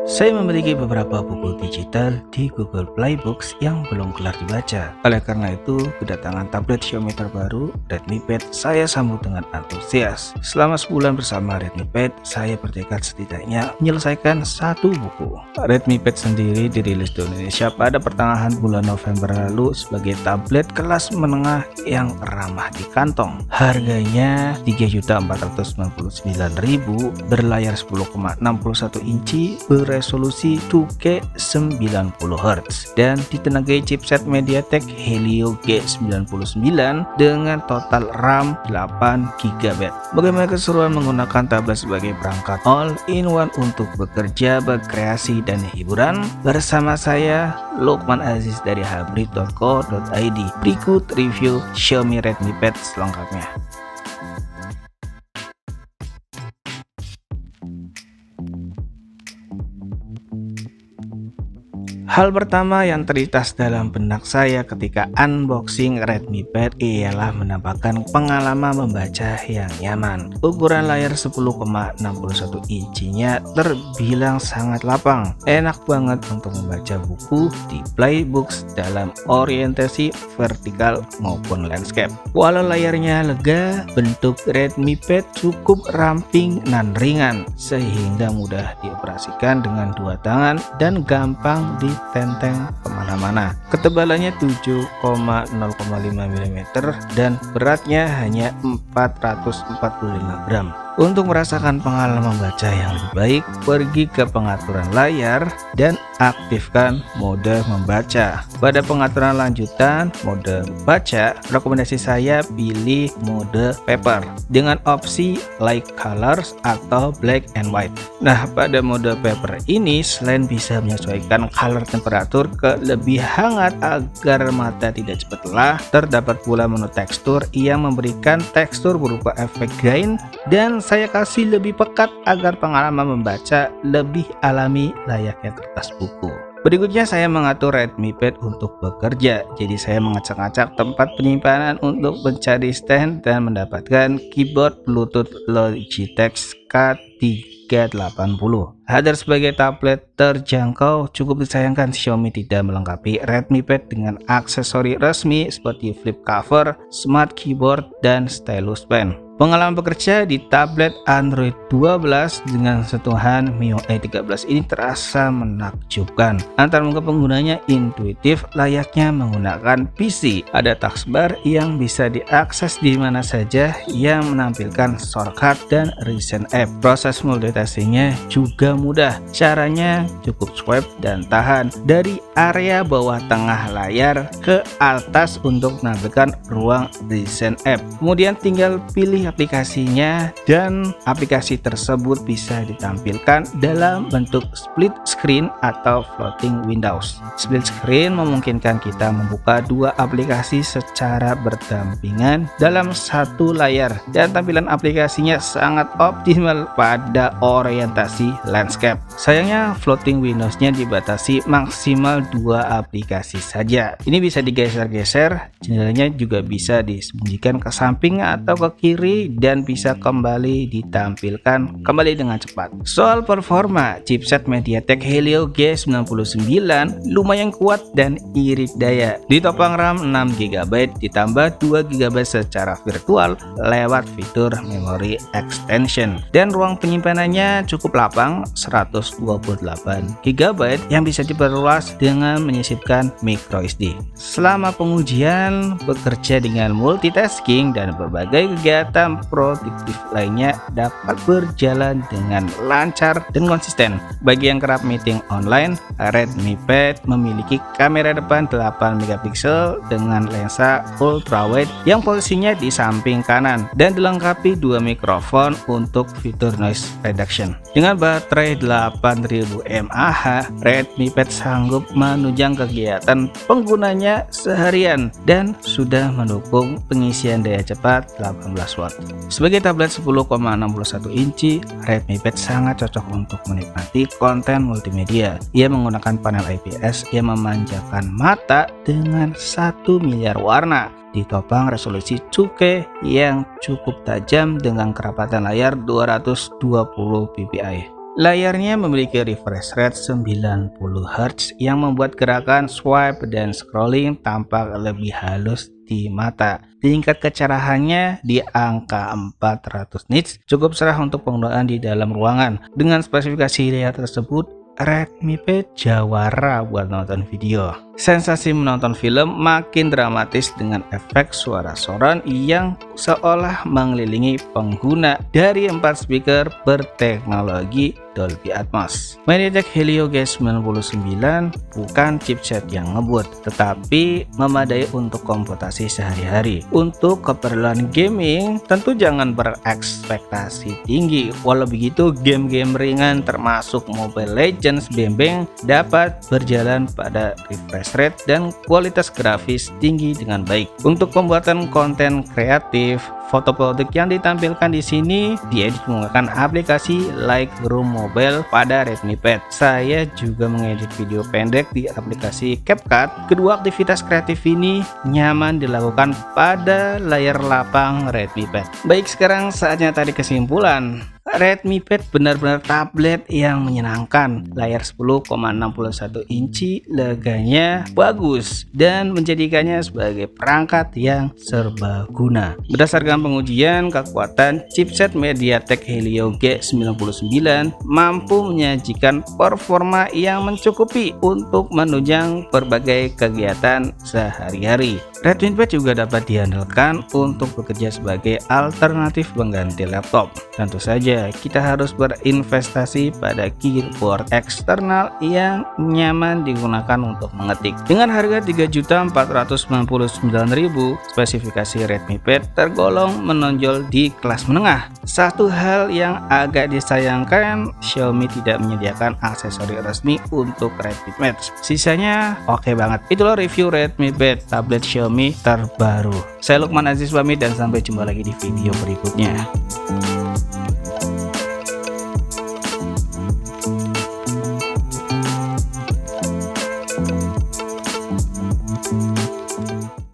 Saya memiliki beberapa buku digital di Google Play Books yang belum kelar dibaca. Oleh karena itu, kedatangan tablet Xiaomi terbaru, Redmi Pad, saya sambut dengan antusias. Selama sebulan bersama Redmi Pad, saya bertekad setidaknya menyelesaikan satu buku. Redmi Pad sendiri dirilis di Indonesia pada pertengahan bulan November lalu sebagai tablet kelas menengah yang ramah di kantong. Harganya Rp3.499.000, berlayar 10,61 inci, resolusi 2K 90Hz dan ditenagai chipset MediaTek Helio G99 dengan total RAM 8GB. Bagaimana keseruan menggunakan tablet sebagai perangkat all-in-one untuk bekerja, berkreasi, dan hiburan? Bersama saya, Lukman Aziz dari hybrid.co.id. Berikut review Xiaomi Redmi Pad selengkapnya. Hal pertama yang terlintas dalam benak saya ketika unboxing Redmi Pad ialah menampakkan pengalaman membaca yang nyaman. Ukuran layar 10,61 incinya terbilang sangat lapang. Enak banget untuk membaca buku di Playbooks dalam orientasi vertikal maupun landscape. Walau layarnya lega, bentuk Redmi Pad cukup ramping dan ringan sehingga mudah dioperasikan dengan dua tangan dan gampang ditenteng kemana-mana. Ketebalannya 7,05 mm dan beratnya hanya 445 gram. Untuk merasakan pengalaman membaca yang lebih baik, pergi ke pengaturan layar dan aktifkan mode membaca. Pada pengaturan lanjutan mode baca, rekomendasi saya pilih mode paper dengan opsi light colors atau black and white. Nah, pada mode paper ini selain bisa menyesuaikan color temperatur ke lebih hangat agar mata tidak cepat lelah, terdapat pula menu tekstur yang memberikan tekstur berupa efek grain dan saya kasih lebih pekat agar pengalaman membaca lebih alami layaknya kertas buku. Berikutnya saya mengatur Redmi Pad untuk bekerja, jadi saya mengacak-acak tempat penyimpanan untuk mencari stand dan mendapatkan keyboard Bluetooth Logitech K380. Hadir sebagai tablet terjangkau, cukup disayangkan Xiaomi tidak melengkapi Redmi Pad dengan aksesori resmi seperti flip cover, smart keyboard, dan stylus pen. Pengalaman bekerja di tablet Android 12 dengan sentuhan MIUI 13 ini terasa menakjubkan. Antarmuka penggunanya intuitif layaknya menggunakan PC. Ada taskbar yang bisa diakses di mana saja yang menampilkan shortcut dan recent app. Proses multitaskingnya juga mudah. Caranya cukup swipe dan tahan dari area bawah tengah layar ke atas untuk menampilkan ruang recent app. Kemudian tinggal pilih aplikasinya dan aplikasi tersebut bisa ditampilkan dalam bentuk split screen atau floating windows. Split screen memungkinkan kita membuka dua aplikasi secara berdampingan dalam satu layar dan tampilan aplikasinya sangat optimal pada orientasi landscape. Sayangnya floating windowsnya dibatasi maksimal dua aplikasi saja. Ini bisa digeser-geser, jendelanya juga bisa disembunyikan ke samping atau ke kiri dan bisa kembali ditampilkan kembali dengan cepat. Soal performa, chipset MediaTek Helio G99 lumayan kuat dan irit daya. Ditopang RAM 6GB ditambah 2GB secara virtual lewat fitur memory extension dan ruang penyimpanannya cukup lapang 128GB yang bisa diperluas dengan menyisipkan microSD. Selama pengujian, bekerja dengan multitasking dan berbagai kegiatan produktif lainnya dapat berjalan dengan lancar dan konsisten. Bagi yang kerap meeting online, Redmi Pad memiliki kamera depan 8MP dengan lensa ultrawide yang posisinya di samping kanan dan dilengkapi dua mikrofon untuk fitur noise reduction. Dengan baterai 8000 mAh, Redmi Pad sanggup menunjang kegiatan penggunanya seharian dan sudah mendukung pengisian daya cepat 18 watt. Sebagai tablet 10,61 inci, Redmi Pad sangat cocok untuk menikmati konten multimedia. Ia menggunakan panel IPS yang memanjakan mata dengan 1 miliar warna. Ditopang resolusi 2K yang cukup tajam dengan kerapatan layar 220 ppi. Layarnya memiliki refresh rate 90Hz yang membuat gerakan swipe dan scrolling tampak lebih halus di mata. Tingkat kecerahannya di angka 400 nits, cukup cerah untuk penggunaan di dalam ruangan. Dengan spesifikasi layar tersebut, Redmi Pad jawara buat nonton video. Sensasi menonton film makin dramatis dengan efek suara soran yang seolah mengelilingi pengguna dari 4 speaker berteknologi Dolby Atmos. MediaTek Helio G99 bukan chipset yang ngebut, tetapi memadai untuk komputasi sehari-hari. Untuk keperluan gaming, tentu jangan berekspektasi tinggi. Walau begitu, game-game ringan termasuk Mobile Legends Bembeng dapat berjalan pada refresh rate dan kualitas grafis tinggi dengan baik. Untuk pembuatan konten kreatif, foto produk yang ditampilkan di sini diedit menggunakan aplikasi Lightroom Mobile pada Redmi Pad. Saya juga mengedit video pendek di aplikasi CapCut. Kedua aktivitas kreatif ini nyaman dilakukan pada layar lapang Redmi Pad. Baik, sekarang saatnya tarik kesimpulan. Redmi Pad benar-benar tablet yang menyenangkan. Layar 10,61 inci, leganya bagus dan menjadikannya sebagai perangkat yang serbaguna. Berdasarkan pengujian, kekuatan chipset MediaTek Helio G99 mampu menyajikan performa yang mencukupi untuk menunjang berbagai kegiatan sehari-hari. Redmi Pad juga dapat diandalkan untuk bekerja sebagai alternatif pengganti laptop. Tentu saja kita harus berinvestasi pada keyboard eksternal yang nyaman digunakan untuk mengetik. Dengan harga Rp3.499.000, spesifikasi Redmi Pad tergolong menonjol di kelas menengah. Satu hal yang agak disayangkan, Xiaomi tidak menyediakan aksesori resmi untuk Redmi Pad. Sisanya oke banget. Itulah review Redmi Pad tablet Xiaomi terbaru. Saya Lukman Aziz pamit dan sampai jumpa lagi di video berikutnya.